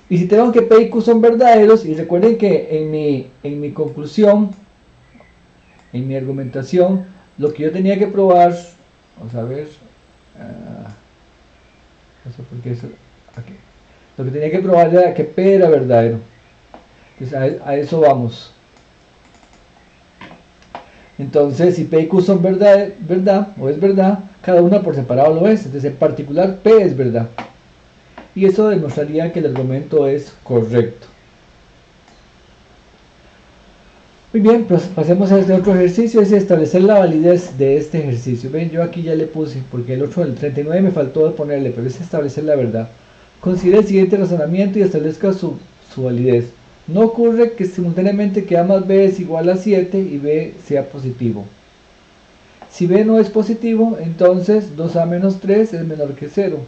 Y si tengo que P y Q son verdaderos, y recuerden que en mi conclusión, en mi argumentación, lo que yo tenía que probar, vamos a ver, no sé por qué eso, aquí. Lo que tenía que probar era que P era verdadero. Entonces a eso vamos. Entonces, si P y Q son verdad o es verdad, cada una por separado lo es. Entonces, en particular, P es verdad. Y eso demostraría que el argumento es correcto. Muy bien, pues pasemos a este otro ejercicio, es establecer la validez de este ejercicio. Ven, yo aquí ya le puse, porque el otro, el 39, me faltó ponerle, pero es establecer la verdad. Considere el siguiente razonamiento y establezca su validez. No ocurre que simultáneamente que A más B es igual a 7 y B sea positivo. Si B no es positivo, entonces 2A menos 3 es menor que 0.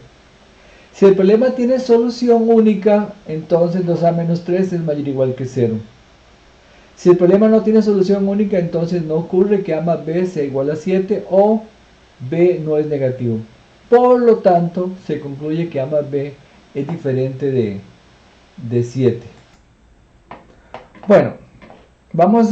Si el problema tiene solución única, entonces 2A menos 3 es mayor o igual que 0. Si el problema no tiene solución única, entonces no ocurre que A más B sea igual a 7 o B no es negativo. Por lo tanto, se concluye que A más B es diferente de 7. Bueno, vamos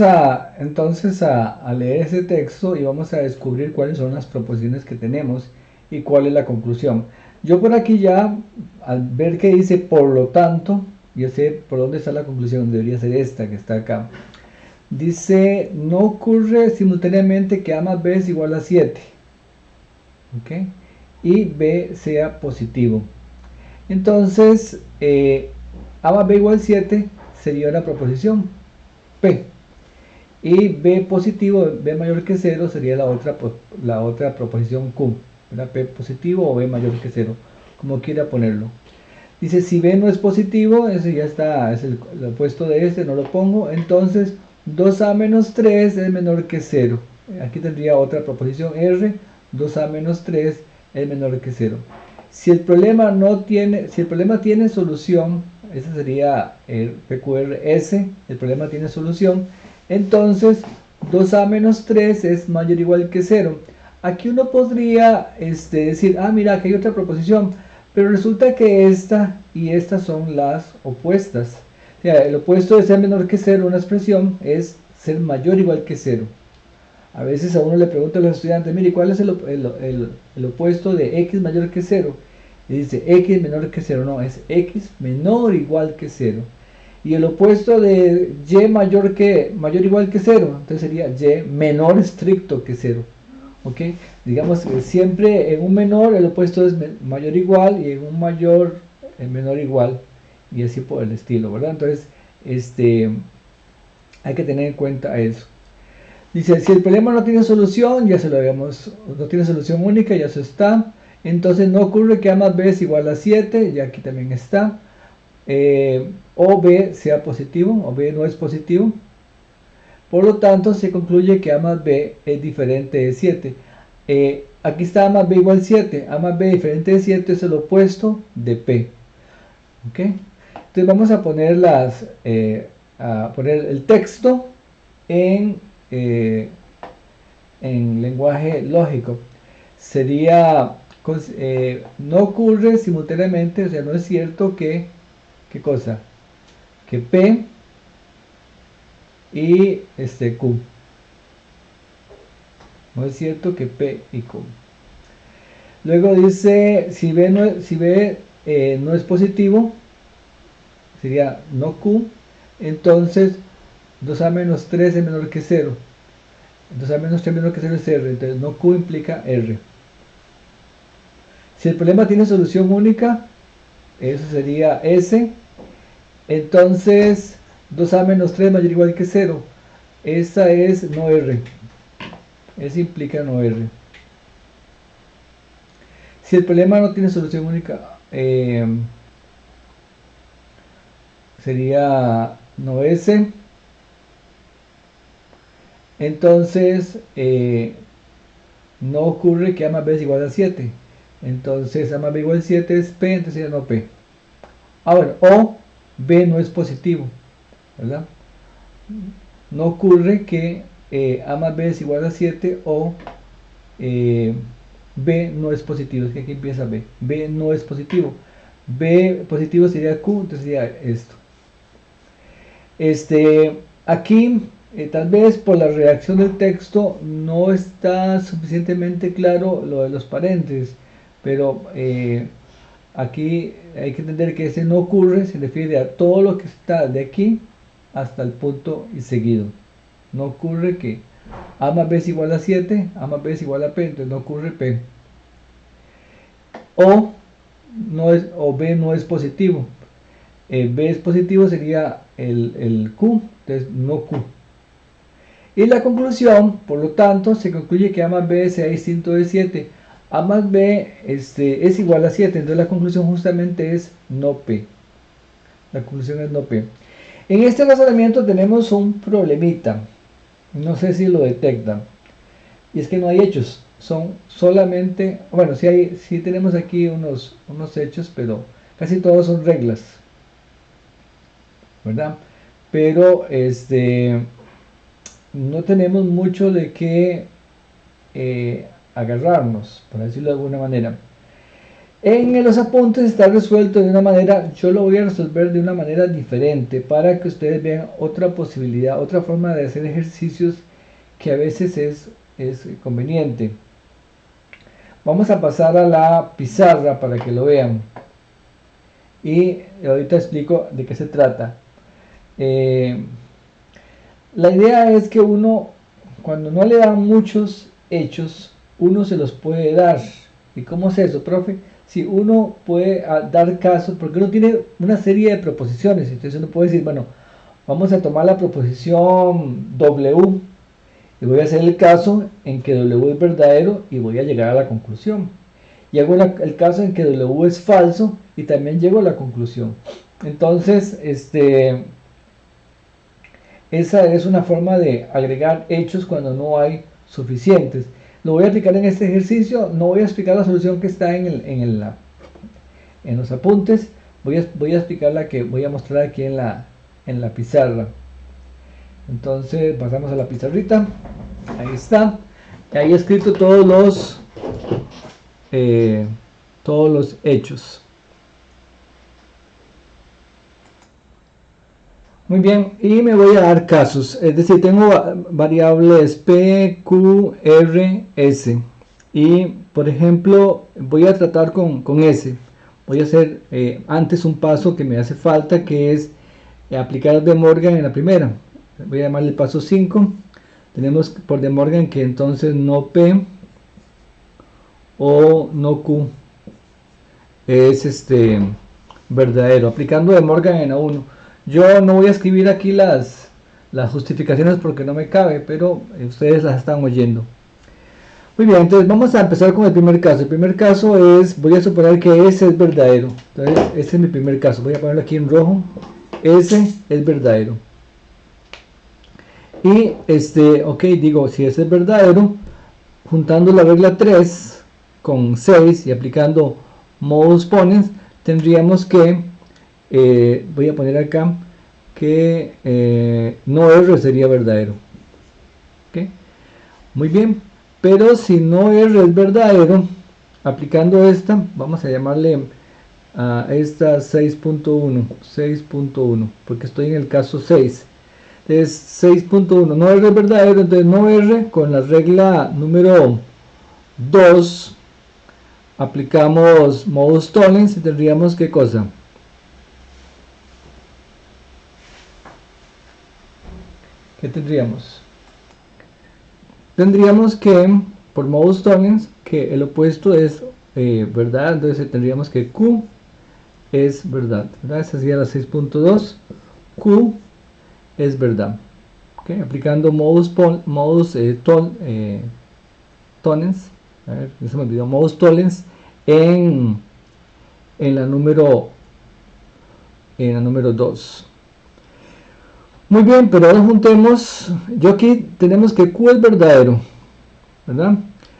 entonces a leer ese texto y vamos a descubrir cuáles son las proposiciones que tenemos y cuál es la conclusión. Yo por aquí ya, al ver que dice por lo tanto, ya sé por dónde está la conclusión, debería ser esta que está acá. Dice, no ocurre simultáneamente que A más B es igual a 7. ¿Ok? Y B sea positivo. Entonces, A más B igual a 7 sería una proposición P. Y B positivo, B mayor que 0 sería la otra proposición Q. ¿Verdad? P positivo o B mayor que 0, como quiera ponerlo. Dice, si B no es positivo, ese ya está, es el opuesto de este, no lo pongo. Entonces, 2A menos 3 es menor que 0. Aquí tendría otra proposición R, 2A menos 3 es menor que 0. Si el problema tiene solución, ese sería el PQRS, el problema tiene solución, entonces 2A menos 3 es mayor o igual que 0. Aquí uno podría decir, mira, aquí hay otra proposición, pero resulta que esta y esta son las opuestas. O sea, el opuesto de ser menor que 0, una expresión, es ser mayor o igual que 0. A veces a uno le pregunta a los estudiantes, mire, ¿cuál es el opuesto de x mayor que 0? Y dice, x menor que 0, no, es x menor o igual que 0. Y el opuesto de y mayor o igual que 0, entonces sería y menor estricto que 0. ¿Ok? Digamos que siempre en un menor el opuesto es mayor o igual y en un mayor el menor igual. Y así por el estilo, ¿verdad? Entonces, hay que tener en cuenta eso. Dice, si el problema no tiene solución, ya se lo habíamos, no tiene solución única, ya se está. Entonces no ocurre que A más B es igual a 7, ya aquí también está. O B sea positivo, o B no es positivo. Por lo tanto, se concluye que A más B es diferente de 7. Aquí está A más B igual a 7. A más B diferente de 7 es el opuesto de P. ¿Ok? Entonces vamos a poner el texto en lenguaje lógico. Sería, no ocurre simultáneamente, o sea, no es cierto que, ¿qué cosa? Que P y Q. No es cierto que P y Q. Luego dice, si B no es positivo, sería no Q, entonces 2A menos 3 es menor que 0. 2A menos 3 menor que 0 es R, entonces no Q implica R. Si el problema tiene solución única, eso sería S, entonces 2A menos 3 mayor o igual que 0. Esta es no R. S implica no R. Si el problema no tiene solución única, sería no S. Entonces, no ocurre que A más B es igual a 7. Entonces, A más B igual a 7 es P, entonces sería no P. Bueno, o B no es positivo, ¿verdad? No ocurre que A más B es igual a 7 o B no es positivo. Es que aquí empieza B. B no es positivo. B positivo sería Q, entonces sería esto. Aquí tal vez por la redacción del texto no está suficientemente claro lo de los paréntesis, pero aquí hay que entender que ese no ocurre, se refiere a todo lo que está de aquí hasta el punto y seguido. No ocurre que A más B es igual a 7, A más B es igual a P, entonces no ocurre P. O B no es positivo. B es positivo sería el Q, entonces no Q. Y la conclusión, por lo tanto, se concluye que A más B sea distinto de 7. A más B es igual a 7, entonces la conclusión justamente es no P. La conclusión es no P. En este razonamiento tenemos un problemita. No sé si lo detectan. Y es que no hay hechos. Son solamente, bueno, sí tenemos aquí unos hechos, pero casi todos son reglas, ¿verdad? Pero no tenemos mucho de qué agarrarnos, por decirlo de alguna manera. En los apuntes está resuelto de una manera, yo lo voy a resolver de una manera diferente para que ustedes vean otra posibilidad, otra forma de hacer ejercicios que a veces es conveniente. Vamos a pasar a la pizarra para que lo vean y ahorita explico de qué se trata. La idea es que uno, cuando no le dan muchos hechos, uno se los puede dar. ¿Y cómo es eso, profe? Si uno puede dar caso, porque uno tiene una serie de proposiciones, entonces uno puede decir, bueno, vamos a tomar la proposición W y voy a hacer el caso en que W es verdadero y voy a llegar a la conclusión. Y hago el caso en que W es falso y también llego a la conclusión. Entonces, esa es una forma de agregar hechos cuando no hay suficientes. Lo voy a aplicar en este ejercicio, no voy a explicar la solución que está en los apuntes, voy a explicar la que voy a mostrar aquí en la pizarra. Entonces pasamos a la pizarrita, ahí está, ahí he escrito todos los hechos. Muy bien, y me voy a dar casos, es decir, tengo variables P, Q, R, S. Y, por ejemplo, voy a tratar con S. Voy a hacer antes un paso que me hace falta, que es aplicar De Morgan en la primera. Voy a llamarle el paso 5. Tenemos por De Morgan que entonces no P o no Q es verdadero. Aplicando De Morgan en A1. Yo no voy a escribir aquí las justificaciones porque no me cabe, pero ustedes las están oyendo. Muy bien, entonces vamos a empezar con el primer caso. El primer caso es, voy a suponer que S es verdadero. Entonces, ese es mi primer caso. Voy a ponerlo aquí en rojo. S es verdadero. Y, ok, digo, si S es verdadero, juntando la regla 3 con 6 y aplicando modus ponens, tendríamos que, voy a poner acá, que no R sería verdadero. ¿Okay? Muy bien. Pero si no R es verdadero, aplicando esta, vamos a llamarle a esta 6.1, porque estoy en el caso 6. Entonces 6.1, no R es verdadero, entonces no R con la regla número 2, aplicamos modus tollens y tendríamos ¿qué cosa? ¿Qué tendríamos? Tendríamos que, por modus tollens, que el opuesto es verdad, entonces tendríamos que Q es verdad, ¿verdad? Esa sería la 6.2, Q es verdad. ¿Okay? Aplicando modus tollens, a ver, se me olvidó, modus tollens en la número 2. Muy bien, pero ahora juntemos, yo aquí tenemos que Q es verdadero, ¿verdad?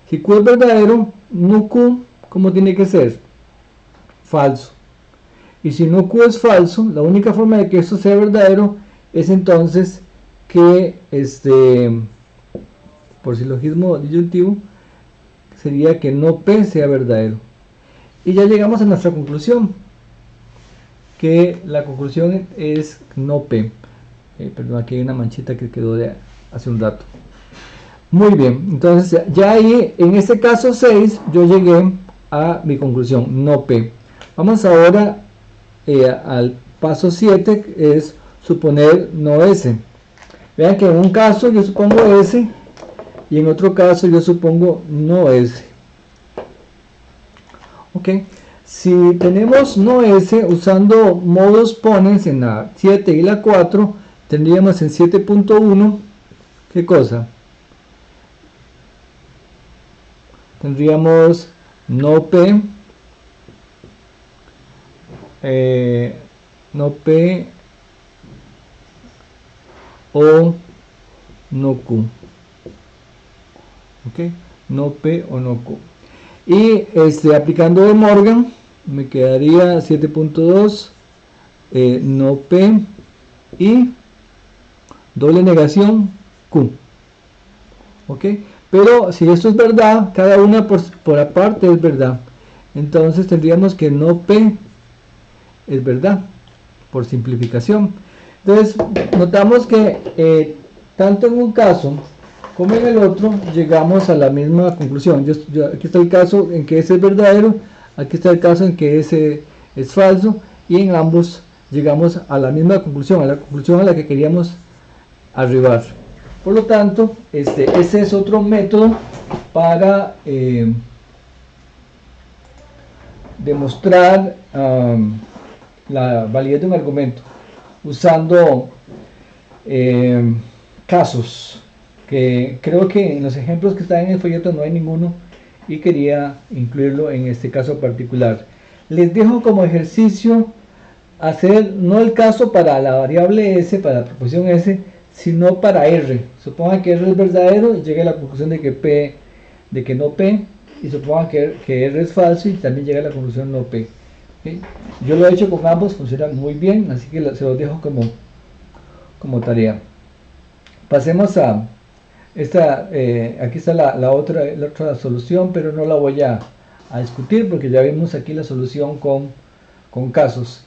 Si Q es verdadero, no Q, ¿cómo tiene que ser? Falso. Y si no Q es falso, la única forma de que esto sea verdadero es entonces que, por silogismo disyuntivo, sería que no P sea verdadero. Y ya llegamos a nuestra conclusión, que la conclusión es no P. Perdón, aquí hay una manchita que quedó de hace un rato. Muy bien, entonces ya ahí en este caso 6 yo llegué a mi conclusión, no P. Vamos ahora al paso 7, que es suponer no S. Vean que en un caso yo supongo S y en otro caso yo supongo no S. Ok, si tenemos no S usando modus ponens en la 7 y la 4, tendríamos en 7.1, ¿qué cosa? Tendríamos no P, o no Q. Ok, no P o no Q. Y aplicando De Morgan, me quedaría 7.2, no P y doble negación Q. Ok, pero si esto es verdad, cada una por aparte es verdad. entonces tendríamos que no P es verdad, por simplificación. Entonces notamos que tanto en un caso como en el otro llegamos a la misma conclusión. Aquí está el caso en que ese es verdadero, aquí está el caso en que ese es falso, y en ambos llegamos a la misma conclusión, a la conclusión a la que queríamos arribar. Por lo tanto, ese es otro método para demostrar la validez de un argumento, usando casos, que creo que en los ejemplos que están en el folleto no hay ninguno y quería incluirlo en este caso particular. Les dejo como ejercicio hacer no el caso para la variable S, para la proposición S, sino para R. Suponga que R es verdadero y llegue a la conclusión de que no P, y suponga que R es falso y también llega a la conclusión no P. ¿Okay? Yo lo he hecho con ambos, funciona muy bien, así que se los dejo como tarea. Pasemos a esta, aquí está la otra solución, pero no la voy a discutir porque ya vimos aquí la solución con casos.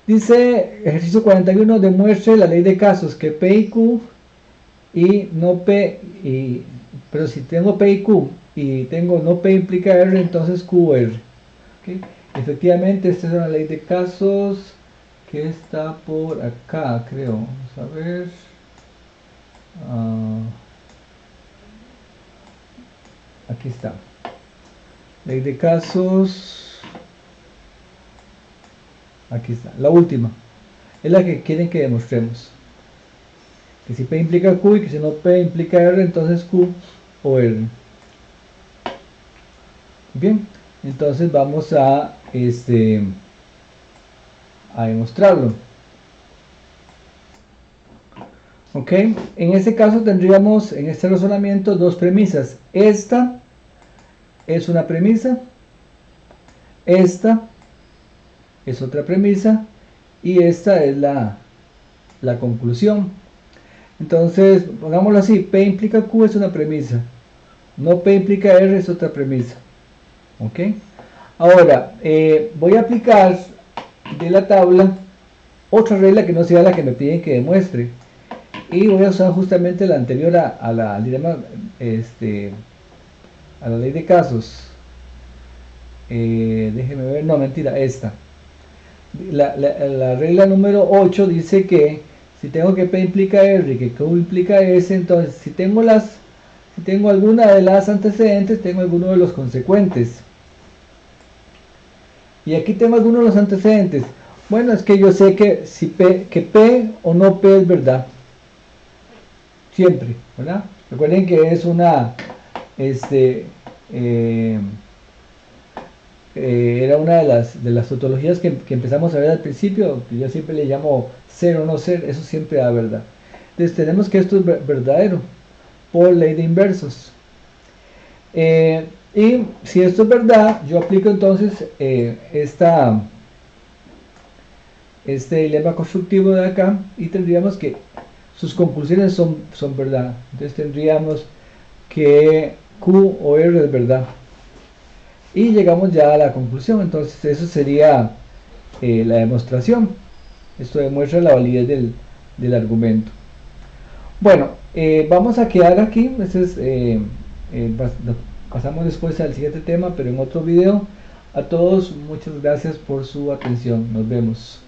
Dice ejercicio 41, demuestre la ley de casos que P y Q y no P, pero si tengo P y Q y tengo no P implica R, entonces Q o R. ¿Okay? Efectivamente, esta es una ley de casos que está por acá, creo. Vamos a ver. Aquí está. Ley de casos. Aquí está. La última. Es la que quieren que demostremos. Que si P implica Q y que si no P implica R, entonces Q o R. Bien. Entonces vamos a demostrarlo. Ok, en este caso tendríamos en este razonamiento dos premisas. Esta es una premisa, esta es otra premisa y esta es la conclusión. Entonces, pongámoslo así, P implica Q es una premisa, no P implica R es otra premisa. Ok, ahora voy a aplicar de la tabla otra regla que no sea la que me piden que demuestre. Y voy a usar justamente la anterior a la ley de casos. Déjeme ver, no, mentira, esta. La regla número 8 dice que si tengo que P implica R y que Q implica S, entonces si tengo alguna de las antecedentes, tengo alguno de los consecuentes. Y aquí tengo algunos de los antecedentes. Bueno, es que yo sé que que P o no P es verdad. Siempre, ¿verdad? Recuerden que es era una de las tautologías que empezamos a ver al principio, que yo siempre le llamo ser o no ser, eso siempre da verdad. Entonces tenemos que esto es verdadero, por ley de inversos. Y si esto es verdad, yo aplico entonces este dilema constructivo de acá y tendríamos que sus conclusiones son verdad. Entonces tendríamos que Q o R es verdad. Y llegamos ya a la conclusión. Entonces eso sería la demostración. Esto demuestra la validez del argumento. Bueno, vamos a quedar aquí. Pasamos después al siguiente tema, pero en otro video. A todos, muchas gracias por su atención. Nos vemos.